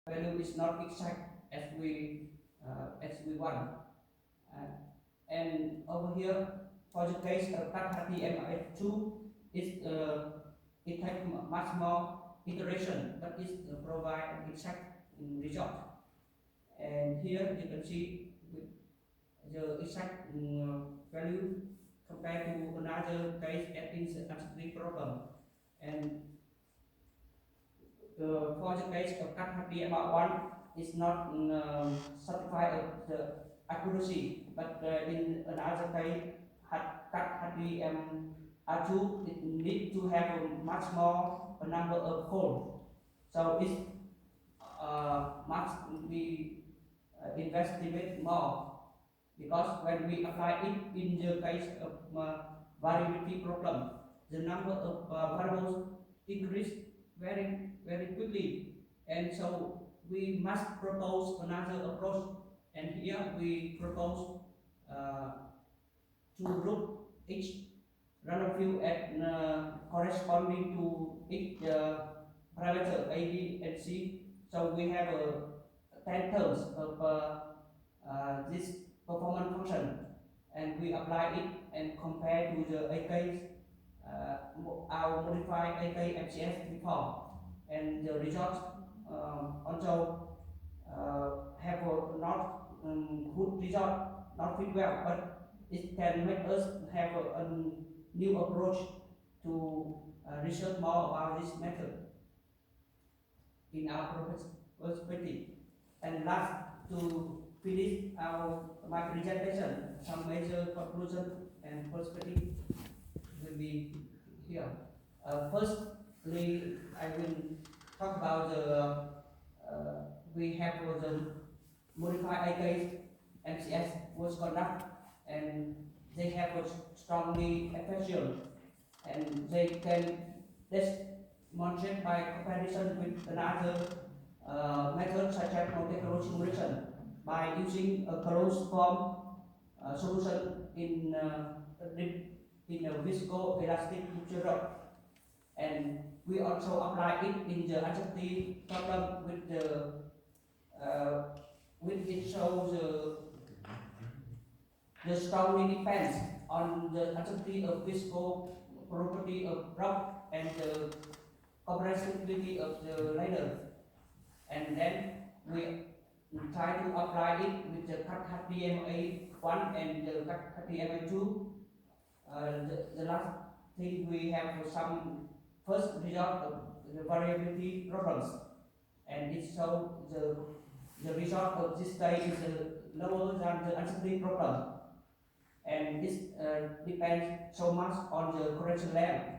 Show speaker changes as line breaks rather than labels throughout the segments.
value is not exact as we want. And over here, for the case of CAT-HTML2, it takes much more iteration, but it provide exact result. And here you can see with the exact value compared to another case that is an uncertainty problem. And for the case of CAT-HTML1 is not certified of the accuracy, but in another case, CAT-HTML2 it needs to have a much more a number of code. So it must be investigate more, because when we apply it in the case of variability problem, the number of variables increase very quickly, and so we must propose another approach. And here we propose to group each random field at corresponding to each parameter A, B, and C. So we have 10 terms of this performance function, and we apply it and compare to the AK, our modified AK MCS before, and the results also have a not good result, not fit well, but it can make us have a new approach to research more about this method in our perspective. And last, to finish my presentation, some major conclusion and perspective will be here. Firstly, I will talk about the we have the modified AK MCS was conduct, and they have a strongly efficient, and they can demonstrate by comparison with another methods such as multi-clone simulation by using a closed form solution in a viscoelastic material. And we also apply it in the uncertainty problem with the which it shows the strongly depends on the uncertainty of visco property of rock and the compressibility of the layer. And then we try to apply it with the CAT-HTML1 and the CAT-HTML2. The last thing, we have some first result of the variability problems, and it shows the result of this study is lower than the uncertainty problem, and this depends so much on the correction length.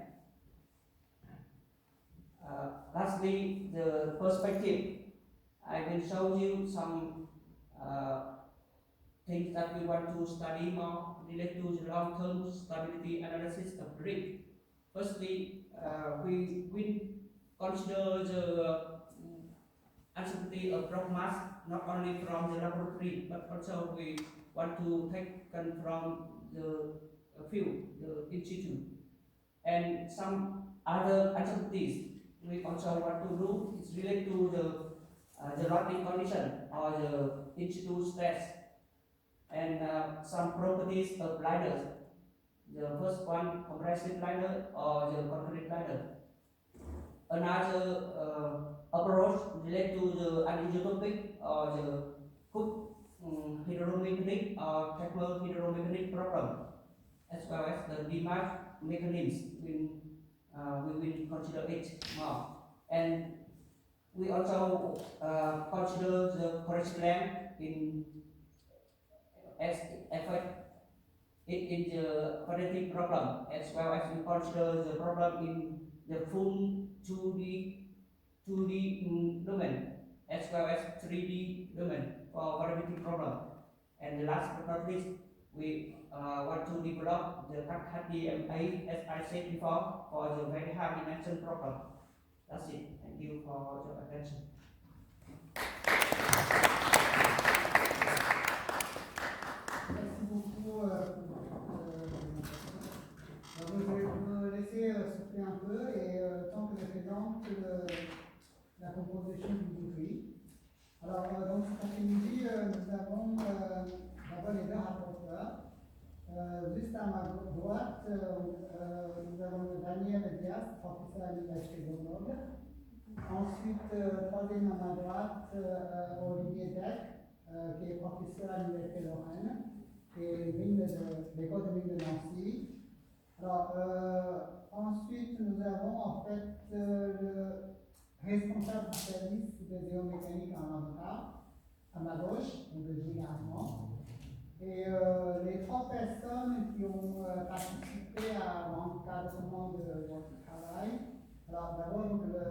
Lastly, the perspective. I will show you some things that we want to study more related to the long-term stability analysis of grid. Firstly, we will consider the uncertainty of rock mass not only from the laboratory, but also we want to take from the field, the in situ, and some other uncertainties we also want to do is related to the rotting condition or the in situ stress, and some properties of liners. The first one, compressive liner or the concrete liner. Another approach related to the anisotropic or the Cook hydromechanic or thermal hydromechanic problem, as well as the demand mechanisms. We will consider it more. And we also consider the correction length as effect in the quadratic problem, as well as we consider the problem in the full 2D domain, as well as 3D domain for variability problem. And the last but not least, we want to develop the HTML, as I said before, for the very high dimension problem. That's it. Thank you for your attention.
Merci beaucoup. Je vais vous laisser souffler un peu et tant que les présente la composition du bouteille. juste à ma droite, nous avons Daniel Dias, professeur à l'Université de Grenoble. Ensuite, troisième à ma droite, Olivier Deck, qui est professeur à l'Université de Lorraine et l'école de mine de Nancy. Alors, ensuite, nous avons en fait le responsable du service de géomécanique en laboratoire, à ma gauche, donc généralement. Et les trois personnes qui ont participé à l'encadrement de votre travail, alors d'abord donc, le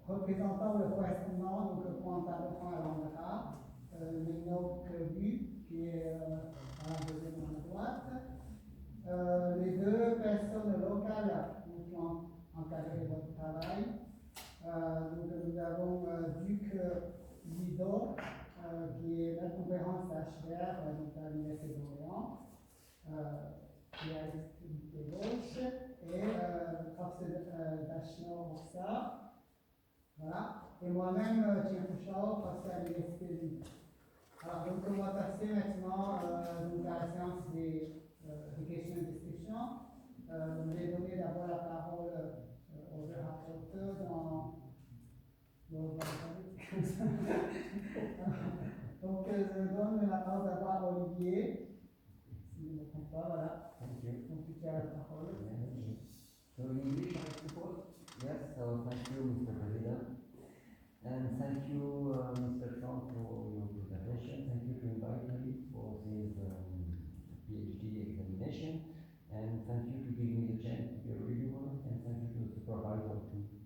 représentant ou le correspondant donc, pour encadrement à l'endroit, Lino Klebu, qui est à la deuxième à la droite. Les deux personnes locales qui ont encadré votre travail. Donc nous avons Duc Guido, qui est la conférence HDR donc à l'Université d'Orléans, qui est à l'extrémité gauche, et le professeur Dachno Roxa, voilà, et moi-même, Tuyen Tran, professeur à l'Université de Lille. Alors, donc, on va passer maintenant donc à la séance des questions et discussions. Je vais donner d'abord la parole aux deux rapporteurs donc, je donne la parole d'abord à Olivier, si je ne me trompe pas, voilà.
Thank you.
Donc, tu as la parole.
So in English, I suppose? Yes, so thank you, Mr. President. And thank you, Mr. Tran, for your presentation. Thank you to invite me for this PhD examination. And thank you to give me the chance to be a reviewer. And thank you to the supervisor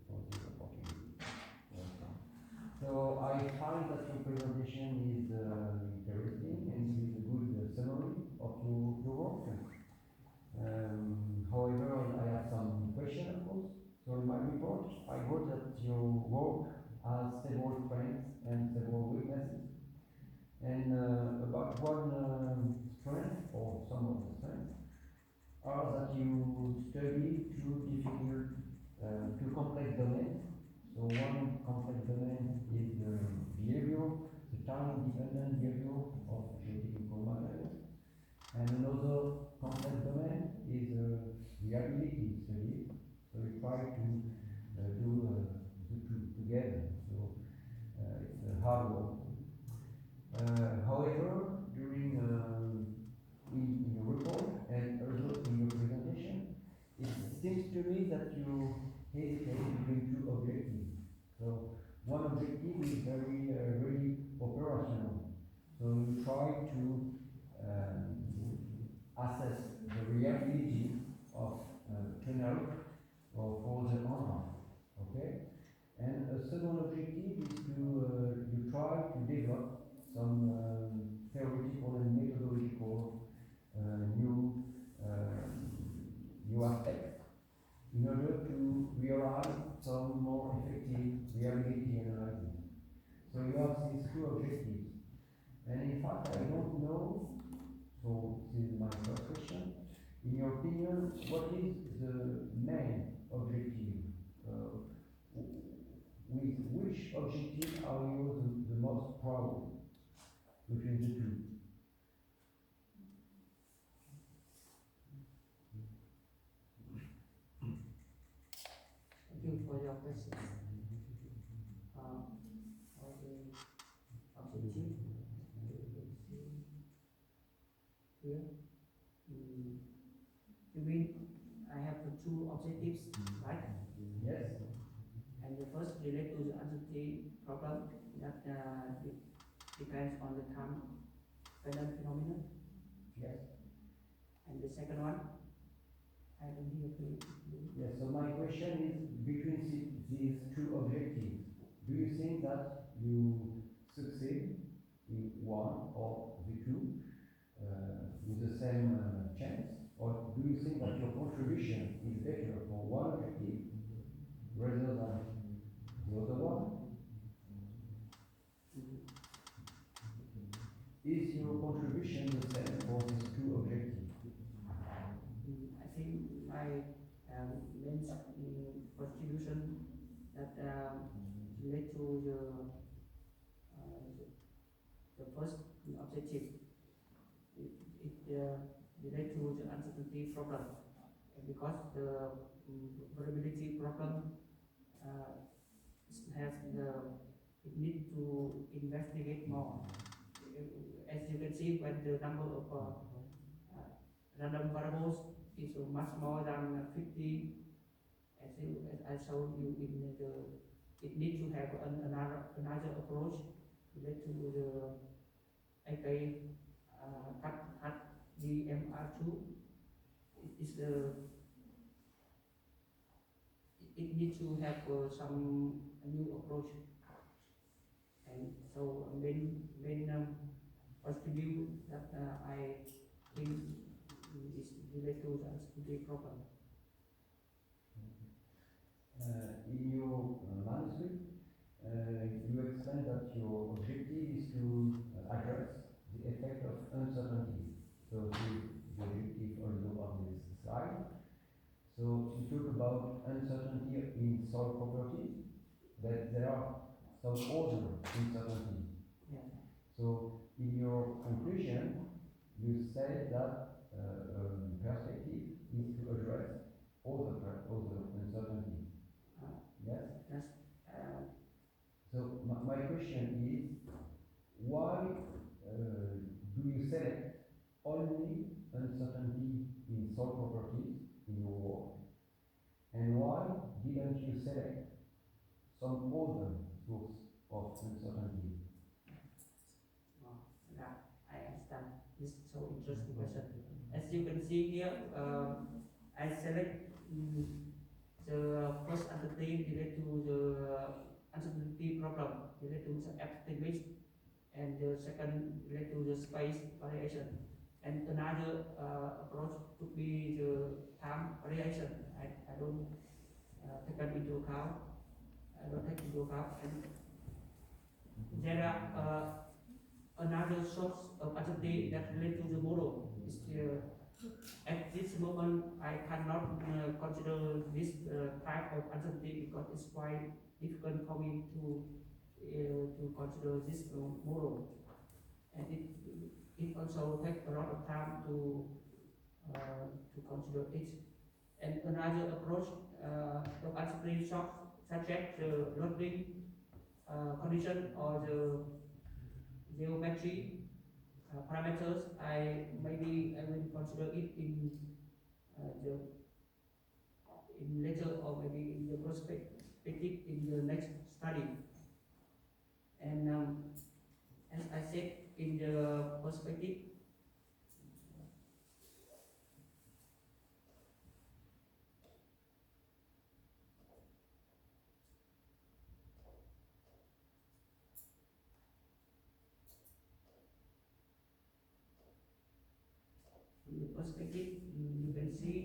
for this opportunity. Welcome. So I find that your presentation is interesting and is a good summary of your work. However, I have some questions, of course. So in my report, I wrote that your work has several strengths and several weaknesses. And about one strength, or some of the strengths, are that you study two difficult, two complex domains. So one complex domain is behavior, the time-dependent behavior of geotechnical materials. And another complex domain is reliability study. So we try to do the two together. So it's a hard work. However, during in your report and also in your presentation, it seems to me that you hesitate between two objectives. So one objective is very really operational. So you try to assess the reliability of tunnel or for the contract. Okay? And a second objective is to you try to develop some theoretical and methodological new aspects in order to realize some more effective reliability analysis. So you have these two objectives. And in fact, I don't know, so this is my first question. In your opinion, what is the main objective? With which objective are you the most proud between the two?
Thank you for your question. For the objective, here, you mean I have two objectives, right?
Yes.
And the first relate to the uncertainty problem that depends on the time dependent phenomenon.
Yes.
And the second one, I don't hear clearly.
Yes, so my question is between these two objectives, do you think that you succeed in one or the two with the same chance? Or do you think that your contribution is better for one objective rather than the other one? Is your contribution the same for these two objectives?
I think my main contribution that relate to the first objective. It related to the uncertainty problem. Because the variability problem has it need to investigate more. As you can see, when the number of random variables is much more than 50, as I showed you in it need to have another approach related to the AK HDMR2. It is it needs to have some new approach, and so main contribute that I think is related to the uncertainty problem.
In your manuscript, you explain that your objective is to address the effect of uncertainty. So this is the objective also of this slide. So you talk about uncertainty in soil properties, that there are some other uncertainties.
Yeah.
So in your conclusion, you say that perspective is to address other uncertainties. Yes?
Yes.
So my question is, why do you select only uncertainty in soil properties in your work? And why didn't you select some other source of uncertainty?
Yeah, I understand. This is so interesting question. As you can see here, I select the first uncertainty related to the uncertainty problem related to the epidemics, and the second related to the space variation. And another approach could be the time variation. I don't take that into account. I don't take into account. And there are another source of uncertainty that relates to the model. Is at this moment I cannot consider this type of uncertainty because it's quite difficult for me to consider this model, and it also takes a lot of time to consider it. And another approach of uncertainty such as the loading condition or the geometry parameters, I will consider it in later, or maybe in the perspective in the next study. And as I said in the perspective, you can see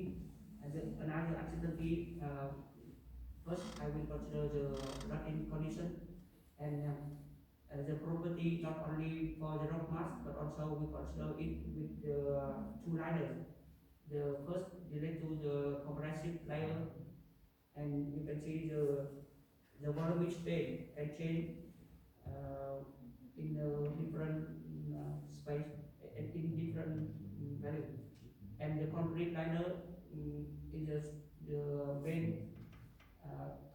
as another uncertainty. First, I will consider the Latin condition and the property not only for the rock mass, but also we consider it with the two layers. The first related to the compressive layer, and you can see the volume state can change in a different space and in different value. And the concrete liner is the main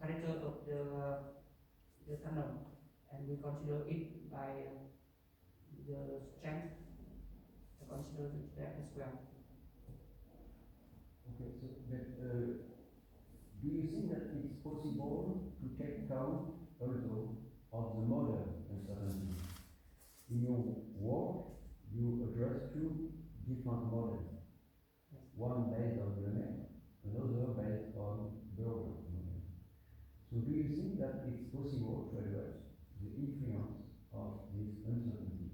character of the tunnel, and we consider it by the strength. I consider that as well.
Okay, so that, do you think that it's possible to take count also of the model uncertainty? In your work, you address two different models.
Yes.
One based on Lemay, another based on Berger model. So do you think that it's possible to address the influence of this uncertainty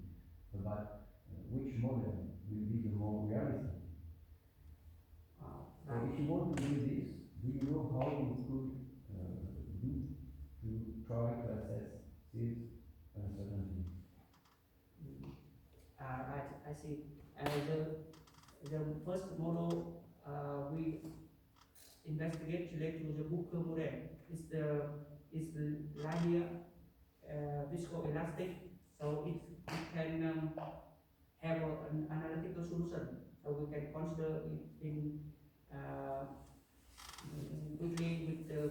about which model will be the more realistic? So if you want to do this, do you know how you could do to try to assess this uncertainty?
Right, I see. The first model we investigate related to the Booker model is the linear viscoelastic, so it can have an analytical solution so we can consider it in quickly with the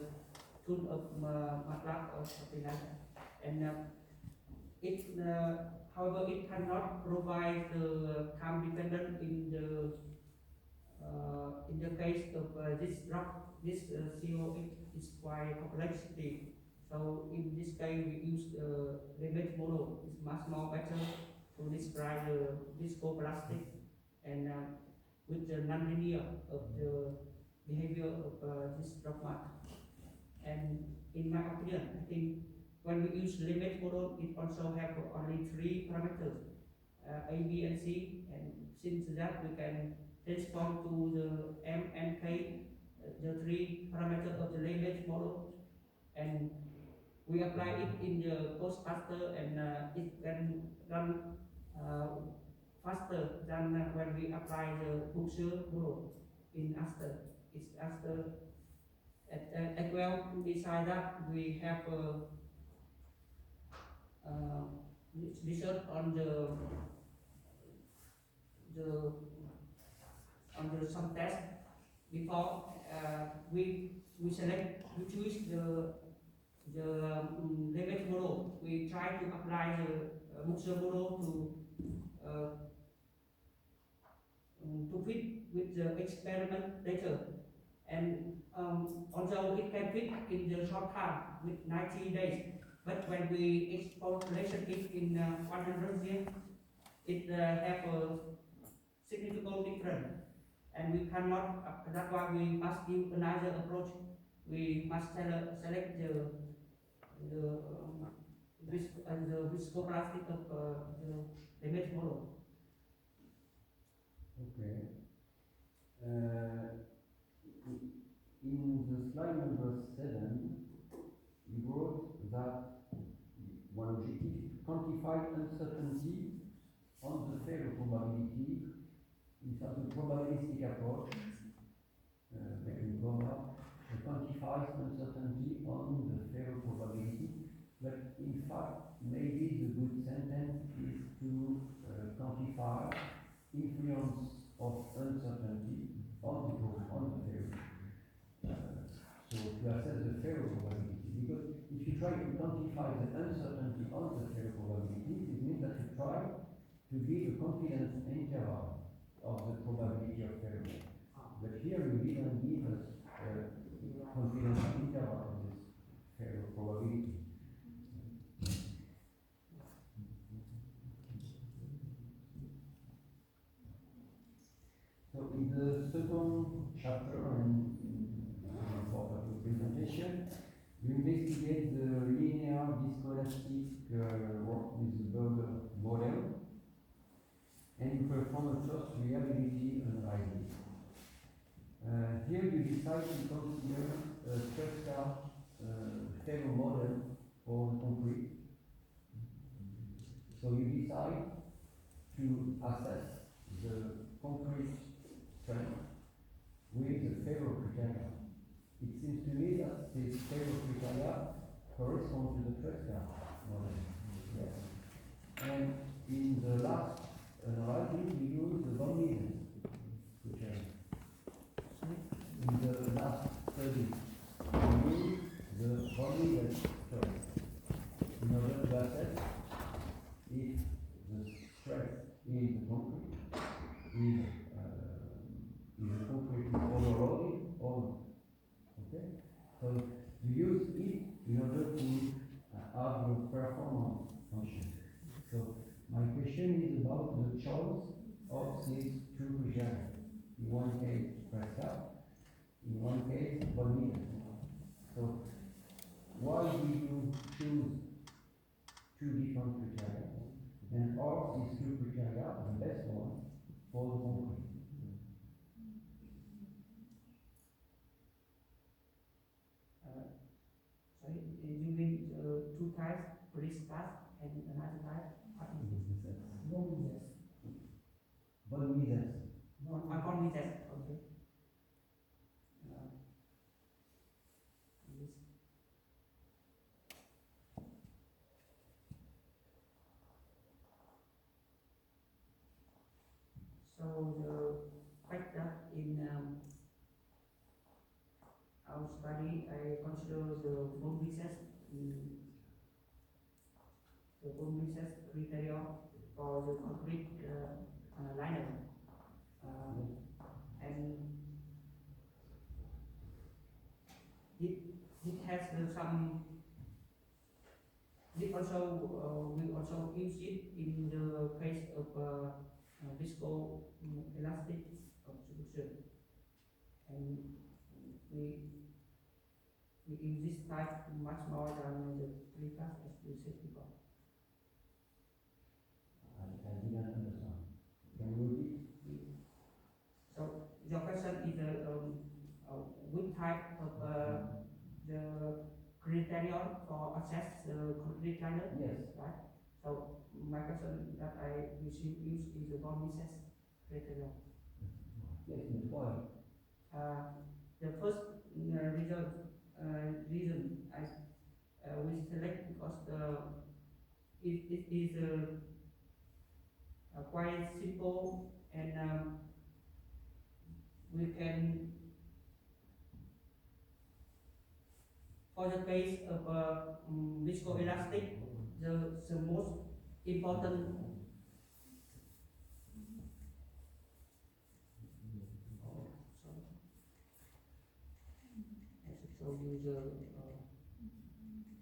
tool of MATLAB or something like that. And however, it cannot provide the time dependent in the case of this rock. This COX is quite complexity. So in this case, we use the limit model. It's much more better to describe the viscoplastic and with the nonlinear of the behavior of this rock mass. And in my opinion, I think when we use limit model, it also have only three parameters, A, B, and C. And since that, we can transform to the M and K, the three parameters of the limit model, and we apply it in the cost faster, and it can run faster than when we apply the Bookshare model in Aster. It's Aster. As well, beside that, we have research on the some test before we select, we choose the limit model. We try to apply the Bookshare model to fit with the experiment data, and although it can fit in the short time with 90 days, but when we extrapolation it in 100 years, it have a significant difference, and we cannot. That's why we must use another approach. We must select the viscoplastic of the limit model.
Okay. In the slide number 7, you wrote that one objective is to quantify uncertainty on the failure probability in such a probabilistic approach, making comma, quantifies uncertainty on the failure probability. But in fact, maybe the good sentence is to quantify influence of uncertainty on the failure. So to assess the failure probability, because if you try to quantify the uncertainty on the failure probability, it means that you try to give a confidence interval of the probability of failure. But here you didn't give us a confidence interval of this failure probability. So in the second chapter and part of the presentation, you investigate the linear viscoelastic work with the Berger model, and you perform a first reliability analysis. Here you decide to consider a Tresca failure model for concrete. So you decide to assess the concrete strength with the failure criteria. It seems to me that this failure criteria correspond to the Tresca model. Yes. And in the last analysis, we use the von Mises criteria. In the last study, we use the von Mises strength in order to assess if the stress in the concrete is the concrete overloaded or not. Okay? So we use it in order to have a performance function. So my question is about the choice of these two criteria. In one case, Prescott, in one case, von Mises. So why do you choose two different criteria? And are these two criteria the best one for the concrete?
Sorry, you mean two types, Prescott and another type?
Von Mises.
Von Mises.
Von Mises, okay. So study, I consider the bone pieces, the bone pieces criteria for the concrete liner, and it has some. It also we also use it in the case of visco elastic solution, and we use this type much more than the precast as we said before.
I didn't understand. Can you repeat?
So your question is which type of the criterion for assess the concrete liner?
Yes.
Right. So my question that I use is the bond misses criterion.
Yes, but why?
The first reason we select because it is quite simple, and we can, for the case of viscoelastic, the most important I should show you the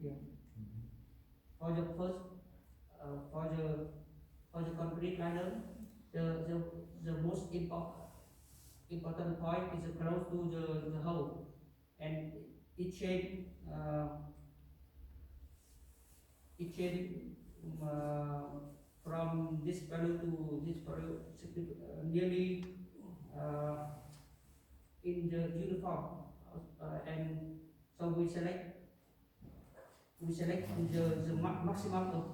here. For the first for the concrete liner, the most important point is close to the hole, and it change from this value to this value nearly in the uniform, and so we select maximum of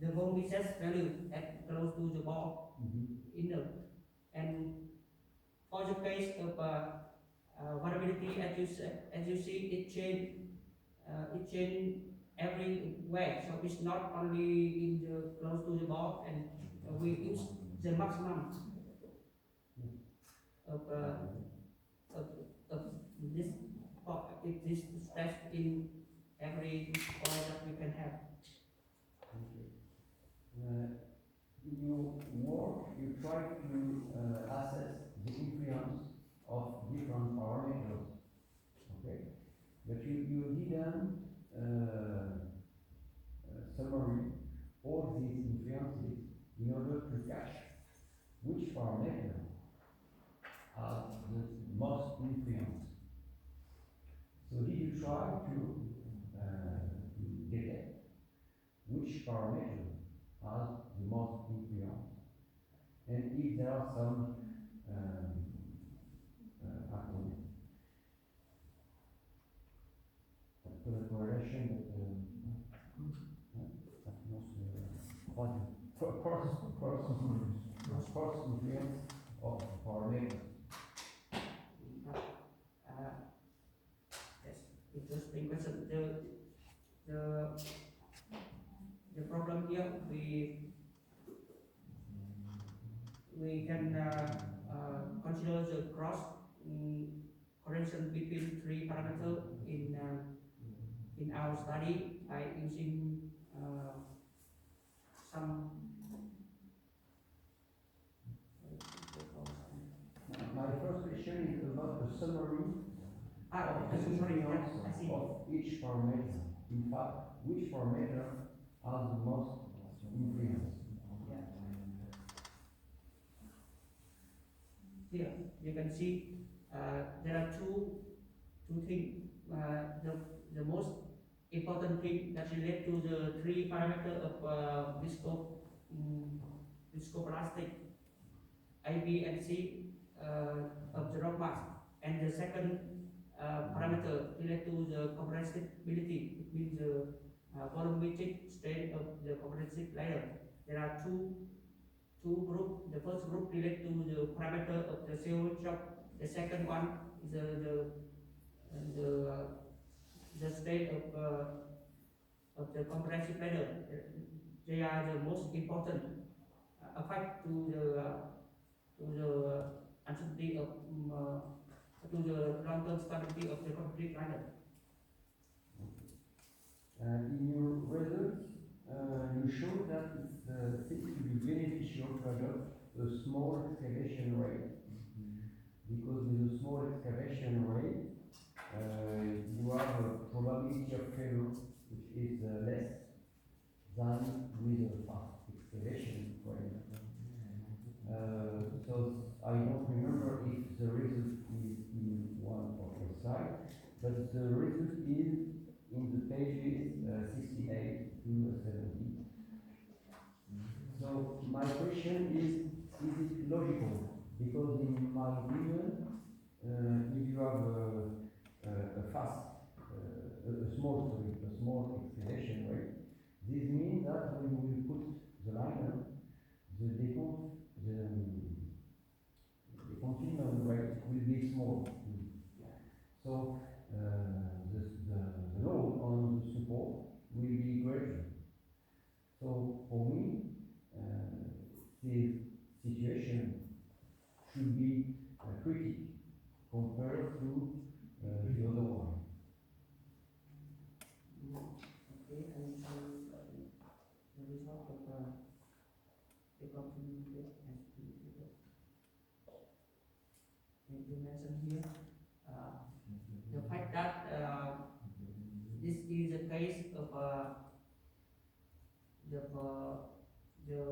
the bone pieces value at close to the ball inner, and for the case of variability, as you see, it change everywhere. So it's not only in the close to the ball, and we use the maximum of of this this stress in every point that we can have.
In your work, you try to assess the influence of different parameters, okay? But you didn't summary all these influences in order to catch which parameter has the most influence. So did you try to detect which parameter has the most influence, and if there are some correlation cross influence of parameters.
Yes, interesting question. The problem here, we can consider the cross correlation between three parameters in our study by using some.
My first question is about the summary of the
Sorry,
influence
I see.
of each parameter. In fact, which parameter has the most influence?
Here you can see there are two things. The most important thing that relate to the three parameter of viscoplastic A, B, and C of the rock mass, and the second parameter relate to the compressibility. It means the volumetric strain of the compressive layer. There are two groups. The first group relate to the parameter of the seal shock. The second one is the state of the compressive layer. They are the most important effect to the uncertainty of to the long-term stability of the concrete liner.
In your results, you show that it seems to be beneficial to adopt a small excavation rate, because with a small excavation rate, you have a probability of failure which is less than with a fast excavation rate. So I don't remember if the result is in one of your slides, but the result is in the pages 68 to 70. So my question is it logical? Because in my opinion, if you have a small excavation rate, this means that when you will put the liner, the confinement rate will be small. So the load on the support will be greater. So for me, this situation should be critical compared to the other one.
Okay, and so the result of the continuum rate has been you mentioned here the fact that this is a case of the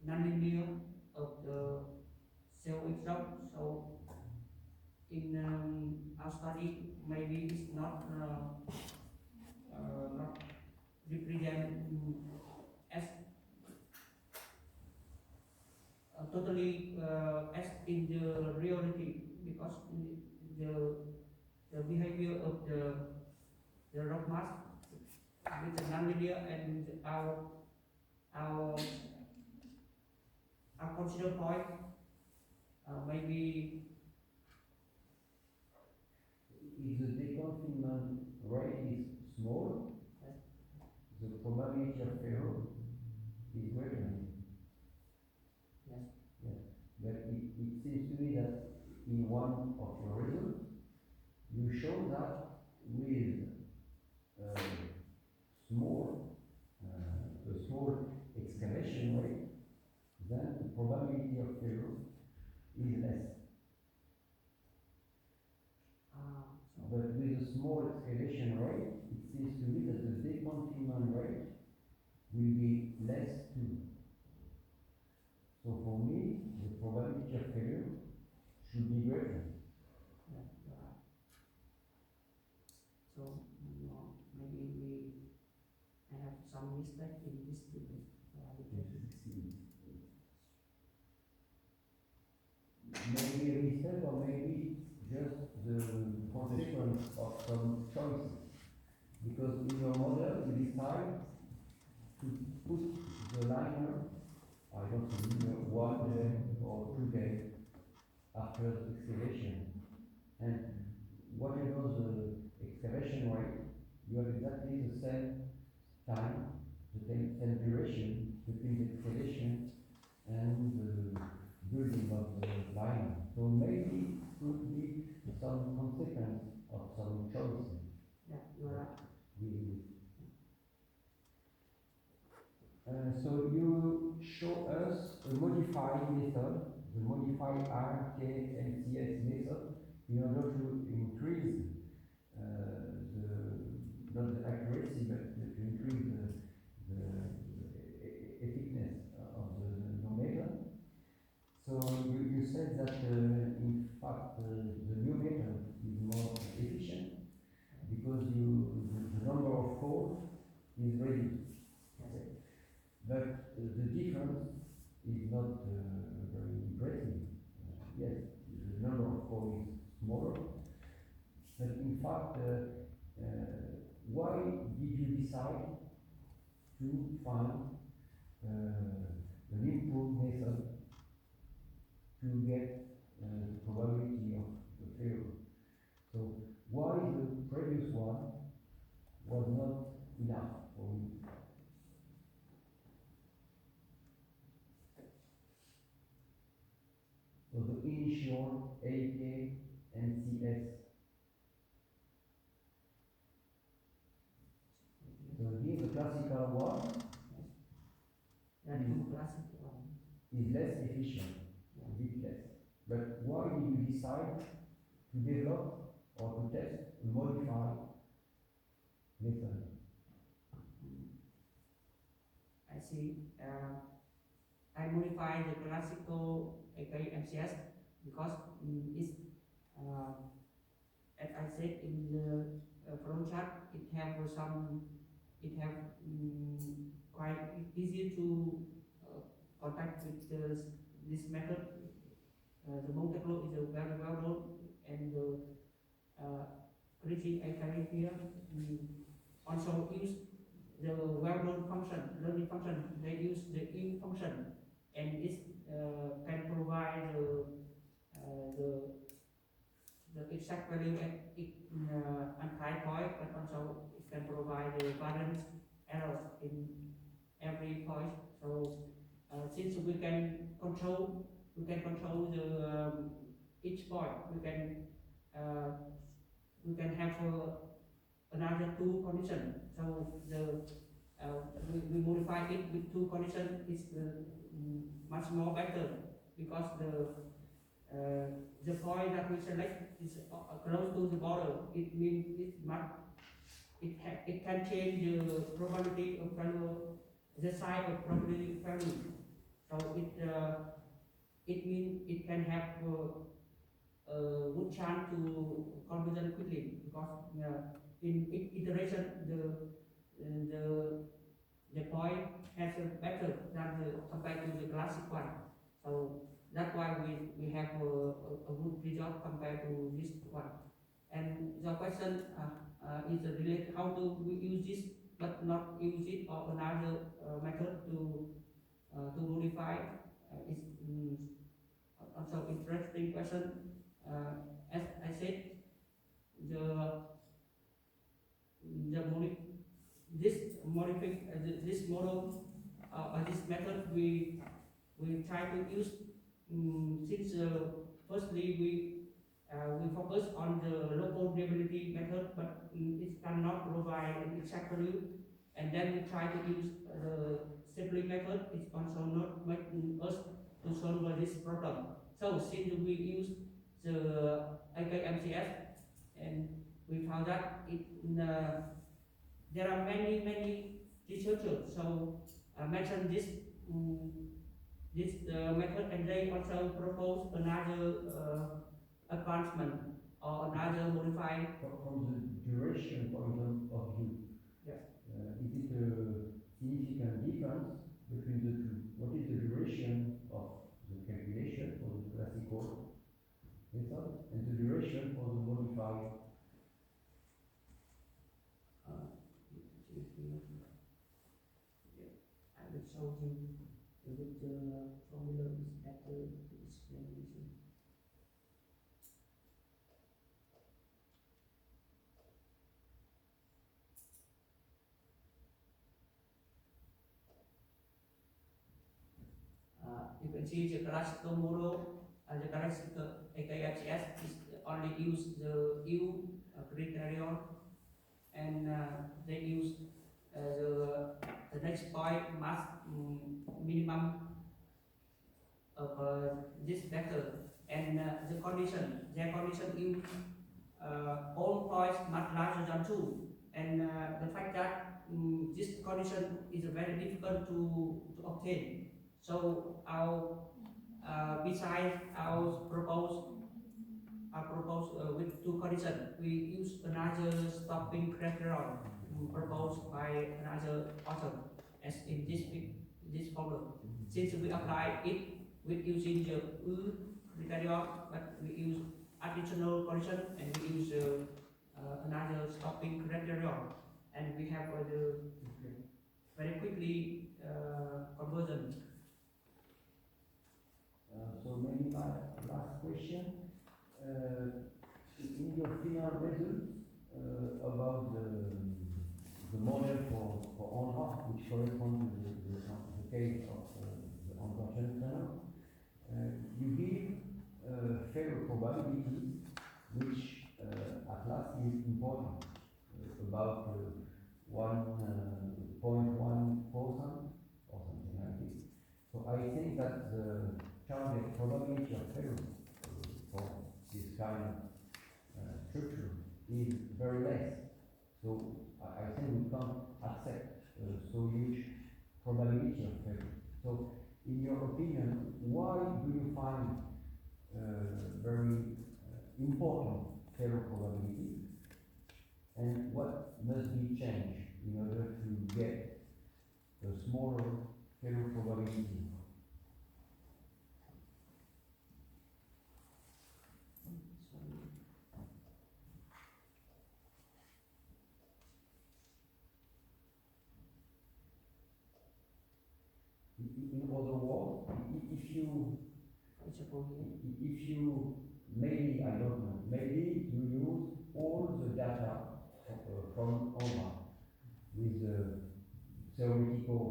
nonlinear of the cell itself. So in our study, maybe it's not represent as totally as in the reality, because the behavior of the rock mass with the nonlinear and our consider point maybe
if the deconfinement rate is small, the probability of failure is greater.
yes.
Yes. But it seems to me that in one of your results, you show that with a small excavation rate, then the probability of failure is less. But with a small excavation rate, it seems to me that the deconfinement rate will be less too. So for me, the probability of failure should be greater.
Yeah, you're right. So maybe I have some mistake in this table.
Maybe a mistake, or maybe just the consequence of some choices. Because in your model, you decide to put the liner, I don't remember, 1 day or 2 days after the excavation. And whatever the excavation rate, you have exactly the same time, the same duration between the excavation and the building of the liner. So maybe it could be some consequence of some choices.
Yeah, you're right.
So you show us a modified method, the modified RKMCS method, in order to increase not the accuracy, but to increase the effectiveness of the method. So you said that in fact the new method is more efficient because the number of cores is reduced. Okay. But the difference is not very impressive. Yes, the number of cores is smaller, but in fact, why did you decide to find an improved method to get the probability of the failure? So why the previous one was not enough for you? So the initial AK NCS. So here the classical one
That two classic one.
is less efficient, a bit less. But why did you decide to develop or to test a modified method?
I see. I modify the classical AKMCS because it's as I said in the flowchart, it have quite easy to contact with this method. The Monte Carlo is a very well known and creating a career here. Also use the well-known function, learning function. They use the in function, and it can provide the exact value at anti-point, but also it can provide the variance errors in every point. So since we can control the each point, we can have another two conditions. So we modify it with two conditions is much more better because the point that we select is close to the border. It means it can change the probability of value, the size of probability value. So it means it can have a good chance to conversion quickly because in iteration the point has a better than compared to the classic one. So that's why we have a good result compared to this one. And the question is related how do we use this but not use it or another method to modify. It's also interesting question. As I said, this model or this method we try to use since firstly we focus on the local reliability method, but it cannot provide exact value, and then we try to use the sampling method. It's also not making us to solve this problem. So since we use the AKMCS, and we found that there are many researchers so mention this method, and they also propose another advancement or another modified.
From the duration point of view,
Yes.
Is it a significant difference between the two? What is the duration of the calculation for the classical method and the duration for the modified?
I will show him with the formula is better to explain this. You can see the classical model, the classical AKFCS is only use the U criterion, and they use the next point mass minimum of this vector, and their condition use all points much larger than 2, and the fact that this condition is very difficult to obtain. So our besides our proposed with two conditions, we use another stopping criterion proposed by another author as in this problem. Since we apply it with using the criterion, but we use additional condition and we use another stopping criterion, and we have the very quickly conversion.
So maybe my last question. In your final results about the model for ONRA, which corresponds to the case of the unconscious channel, you give fair probability which at last is important, about 1.1% or something like this. So I think that the target probability of failure for this kind of structure is very less. So I think we can't accept so huge probability of failure. So in your opinion, why do you find very important failure probability, and what must be changed in order to get a smaller failure probability? In other words, if you maybe, I don't know, maybe you use all the data from OMA with the theoretical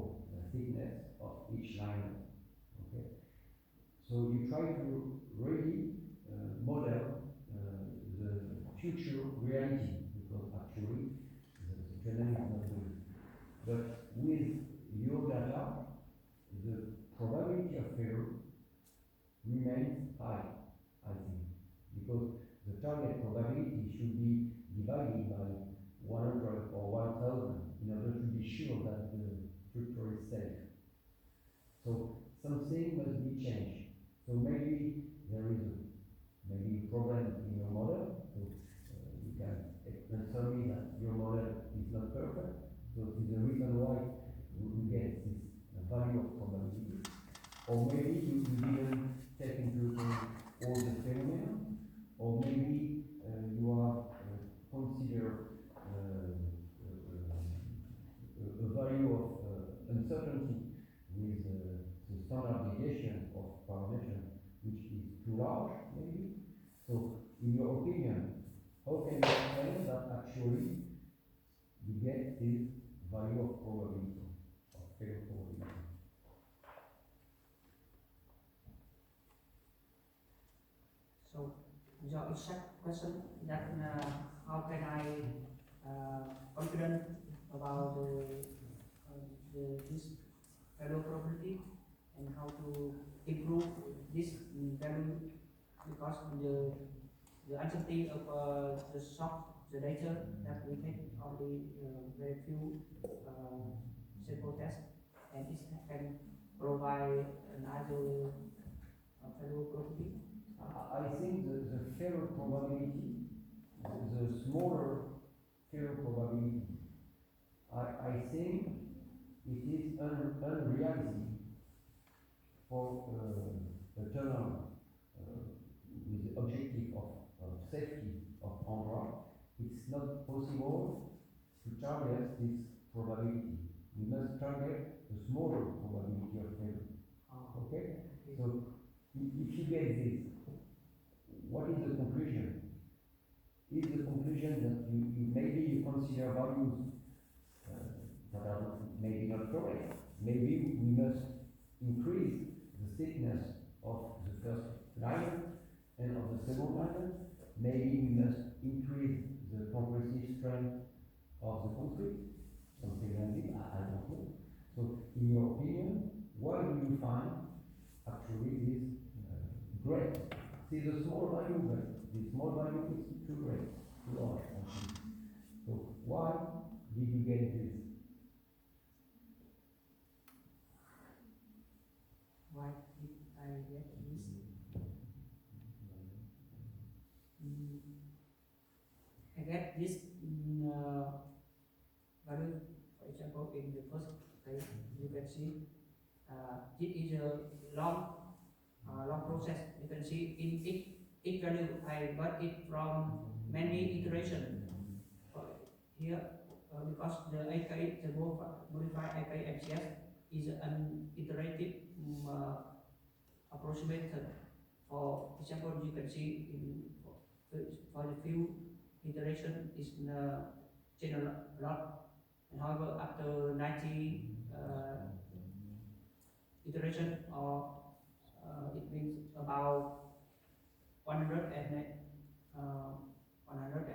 thickness of each line. Okay, so you try to really model the future reality, because actually the channel is not good. But with your data, the probability of failure remains high, I think, because the target probability should be divided by 100 or 1000 in order to be sure that the structure is safe. So something must be changed. So maybe there is maybe a problem in your model. So you can answer me that your model is not perfect. So it is the reason why we get this value of probability. Or maybe you didn't take into account all the phenomena, or maybe you are consider a value of uncertainty with the standard deviation of parameter, which is too large, maybe. So, in your opinion, how can you explain that actually you get this value of probability, of failure probability?
So, your exact question that how can I confident about this value probability and how to improve this value, because the uncertainty of the shock, the data that we take only very few simple tests, and it can provide an ideal value probability.
I think the failure probability, the smaller failure probability, I think it is unrealistic for a tunnel with the objective of safety of Andra. It's not possible to target this probability. We must target a smaller probability of failure. Okay? So if you get this, what is the conclusion? Is the conclusion that maybe you consider values that are maybe not correct? Maybe we must increase the thickness of the first line and of the second line. Maybe we must increase the compressive strength of the concrete. Something like this, I don't know. So, in your opinion, why do you find actually this great? See the small value, but the small value is too great, too large. So why did you get this?
Why did I get this? I get this value, for example, in the first page, you can see it is a long process. You can see in each value I got it from many iterations. Here, because the AK, the modified AK MCS is an iterative approximation. For example, you can see for the few iteration is general a lot, and however after 90 iteration, or it means about 150 uh, 110